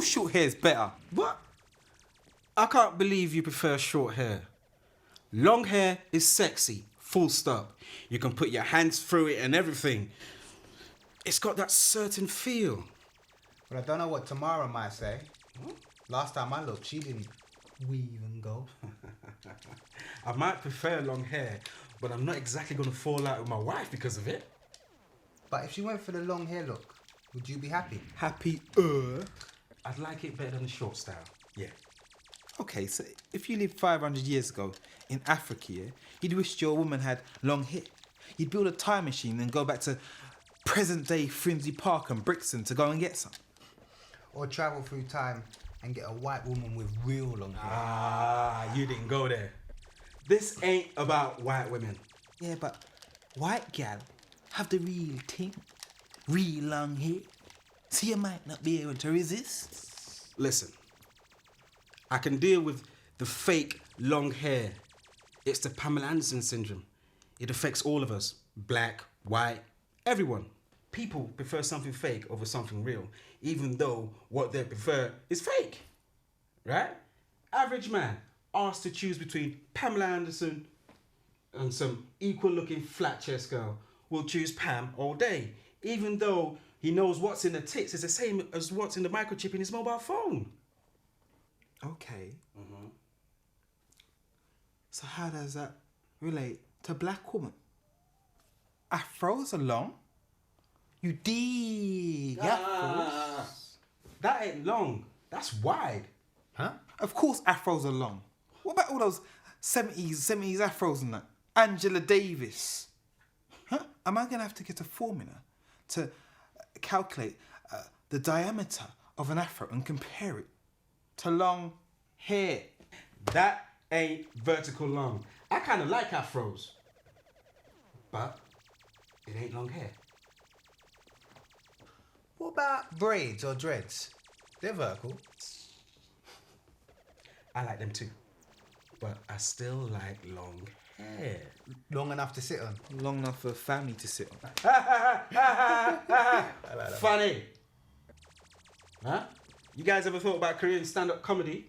course short hair's better. What? I can't believe you prefer short hair. Long hair is sexy, full stop. You can put your hands through it and everything. It's got that certain feel. But I don't know what Tamara might say. Last time I looked, she didn't weave and go. I might prefer long hair, but I'm not exactly going to fall out with my wife because of it. But if she went for the long hair look, would you be happy? Happier. I'd like it better than the short style, yeah. Okay, so if you lived 500 years ago in Africa, yeah, you'd wish your woman had long hair. You'd build a time machine and go back to present-day Frimsey Park and Brixton to go and get some. Or travel through time and get a white woman with real long hair. Ah, you didn't go there. This ain't about white women. Yeah, but white gal have the real thing. Real long hair. So you might not be able to resist. Listen, I can deal with the fake long hair. It's the Pamela Anderson syndrome. It affects all of us. Black, white, everyone. People prefer something fake over something real, even though what they prefer is fake. Right? Average man asked to choose between Pamela Anderson and some equal-looking flat-chest girl will choose Pam all day, even though he knows what's in the tits is the same as what's in the microchip in his mobile phone. Okay. So how does that relate to black woman? Afros are long. You dig afros. That ain't long. That's wide. Huh? Of course afros are long. What about all those 70s afros and that? Angela Davis. Huh? Am I going to have to get a formula to calculate the diameter of an afro and compare it to long hair? That ain't vertical long. I kind of like afros, but it ain't long hair. What about braids or dreads? They're vertical. I like them too, but I still like long hair. Long enough to sit on. Long enough for a family to sit on. Funny. Huh? You guys ever thought about Korean stand-up comedy?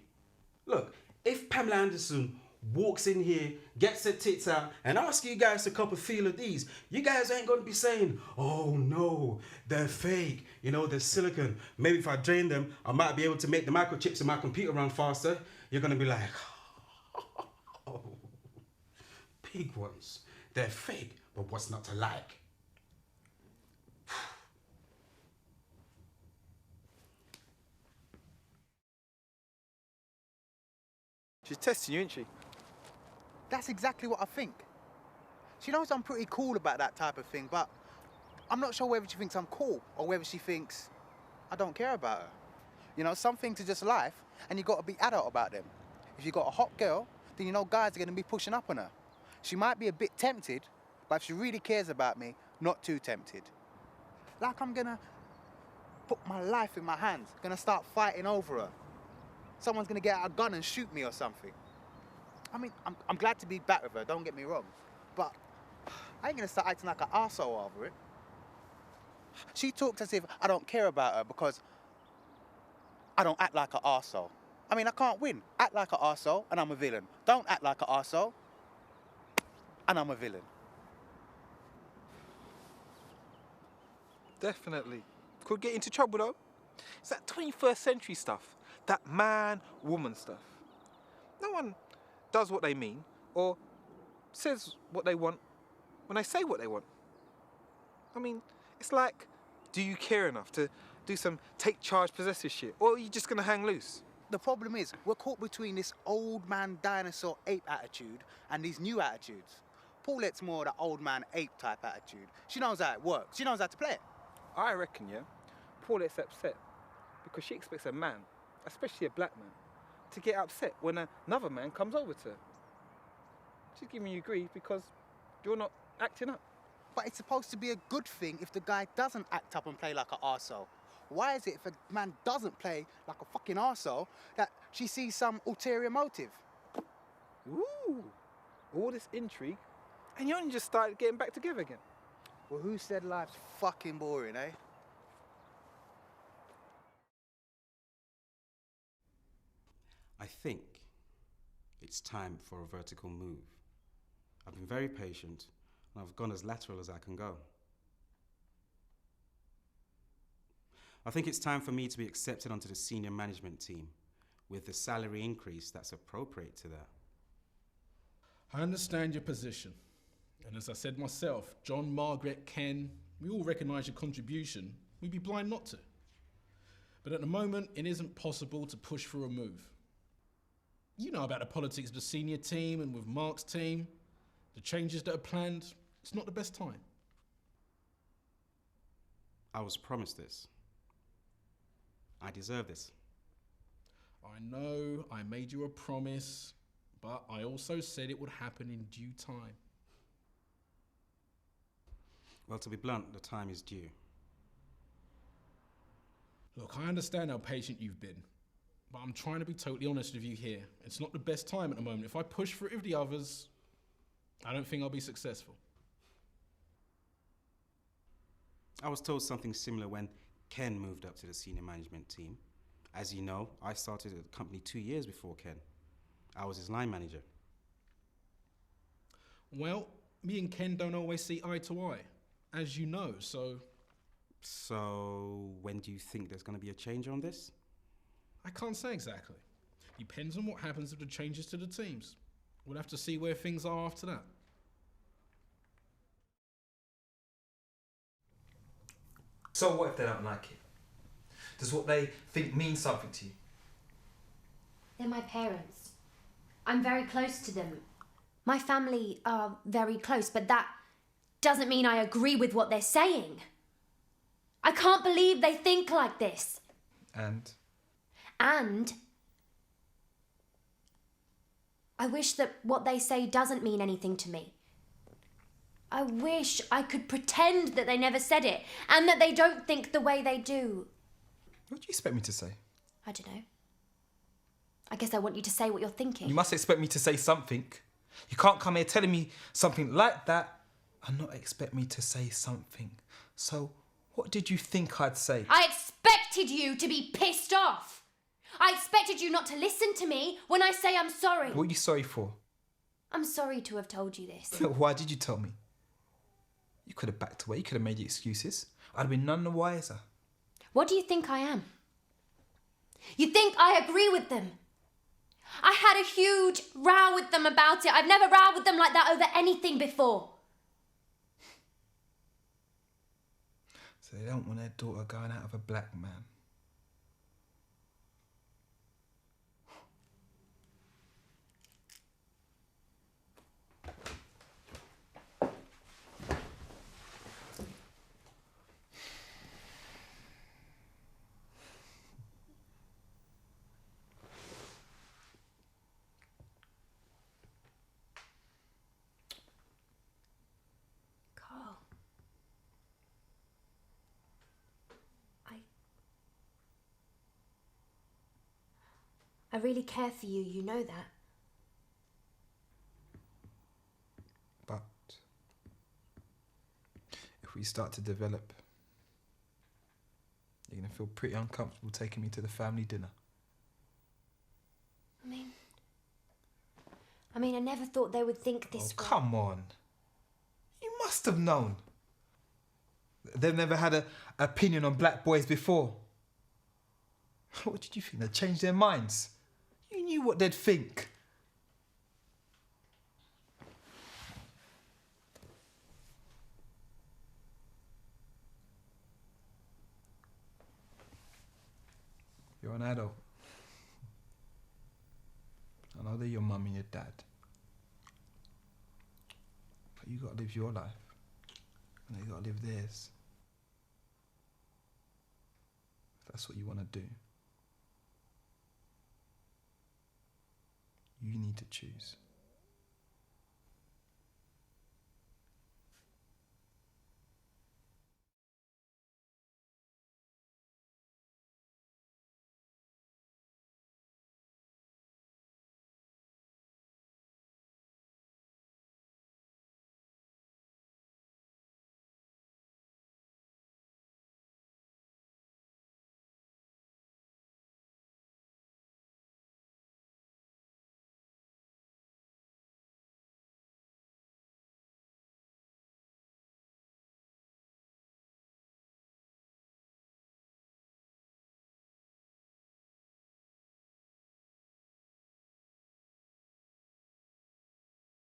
Look, if Pamela Anderson walks in here, gets her tits out, and asks you guys to cop a feel of these, you guys ain't going to be saying, oh no, they're fake, you know, they're silicone. Maybe if I drain them, I might be able to make the microchips in my computer run faster. You're going to be like, oh, big ones. They're fake, but what's not to like? She's testing you, isn't she? That's exactly what I think. She knows I'm pretty cool about that type of thing, but I'm not sure whether she thinks I'm cool or whether she thinks I don't care about her. You know, some things are just life, and you got to be adult about them. If you got a hot girl, then you know guys are going to be pushing up on her. She might be a bit tempted, but if she really cares about me, not too tempted. Like I'm going to put my life in my hands, going to start fighting over her. Someone's going to get out a gun and shoot me or something. I mean, I'm glad to be back with her, don't get me wrong, but I ain't going to start acting like an arsehole over it. She talks as if I don't care about her because I don't act like an arsehole. I mean, I can't win. Act like an arsehole and I'm a villain. Don't act like an arsehole and I'm a villain. Definitely. Could get into trouble though. It's that 21st century stuff. That man-woman stuff. No one does what they mean or says what they want when they say what they want. I mean, it's like, do you care enough to do some take charge possessive shit, or are you just gonna hang loose? The problem is, we're caught between this old man dinosaur ape attitude and these new attitudes. Paulette's more the old man ape type attitude. She knows how it works. She knows how to play it. I reckon, yeah, Paulette's upset because she expects a man, especially a black man, to get upset when another man comes over to her. She's giving you grief because you're not acting up. But it's supposed to be a good thing if the guy doesn't act up and play like an arsehole. Why is it if a man doesn't play like a fucking arsehole that she sees some ulterior motive? Ooh, all this intrigue, and you only just started getting back together again. Well, who said life's fucking boring, eh? I think it's time for a vertical move. I've been very patient, and I've gone as lateral as I can go. I think it's time for me to be accepted onto the senior management team with the salary increase that's appropriate to that. I understand your position. And as I said myself, John, Margaret, Ken, we all recognise your contribution. We'd be blind not to. But at the moment, it isn't possible to push for a move. You know about the politics of the senior team and with Mark's team. The changes that are planned, it's not the best time. I was promised this. I deserve this. I know I made you a promise, but I also said it would happen in due time. Well, to be blunt, the time is due. Look, I understand how patient you've been, but I'm trying to be totally honest with you here. It's not the best time at the moment. If I push for it with the others, I don't think I'll be successful. I was told something similar when Ken moved up to the senior management team. As you know, I started at the company 2 years before Ken. I was his line manager. Well, me and Ken don't always see eye to eye, as you know, so... So, when do you think there's going to be a change on this? I can't say exactly. Depends on what happens with the changes to the teams. We'll have to see where things are after that. So what if they don't like it? Does what they think mean something to you? They're my parents. I'm very close to them. My family are very close, but that doesn't mean I agree with what they're saying. I can't believe they think like this. And I wish that what they say doesn't mean anything to me. I wish I could pretend that they never said it and that they don't think the way they do. what do you expect me to say? I don't know. I guess I want you to say what you're thinking. You must expect me to say something. You can't come here telling me something like that and not expect me to say something. So, what did you think I'd say? I expected you to be pissed off. I expected you not to listen to me when I say I'm sorry. What are you sorry for? I'm sorry to have told you this. Why did you tell me? You could have backed away. You could have made your excuses. I'd have been none the wiser. What do you think I am? You think I agree with them? I had a huge row with them about it. I've never rowed with them like that over anything before. So they don't want their daughter going out of a black man. Carl. I really care for you, you know that. But if we start to develop, you're going to feel pretty uncomfortable taking me to the family dinner. I mean, I never thought they would think this way. Come on. You must have known. They've never had an opinion on black boys before. What did you think? They'd change their minds? You knew what they'd think. You're an adult. I know they're your mum and your dad. But you gotta live your life. And they gotta live theirs. If that's what you wanna do. You need to choose.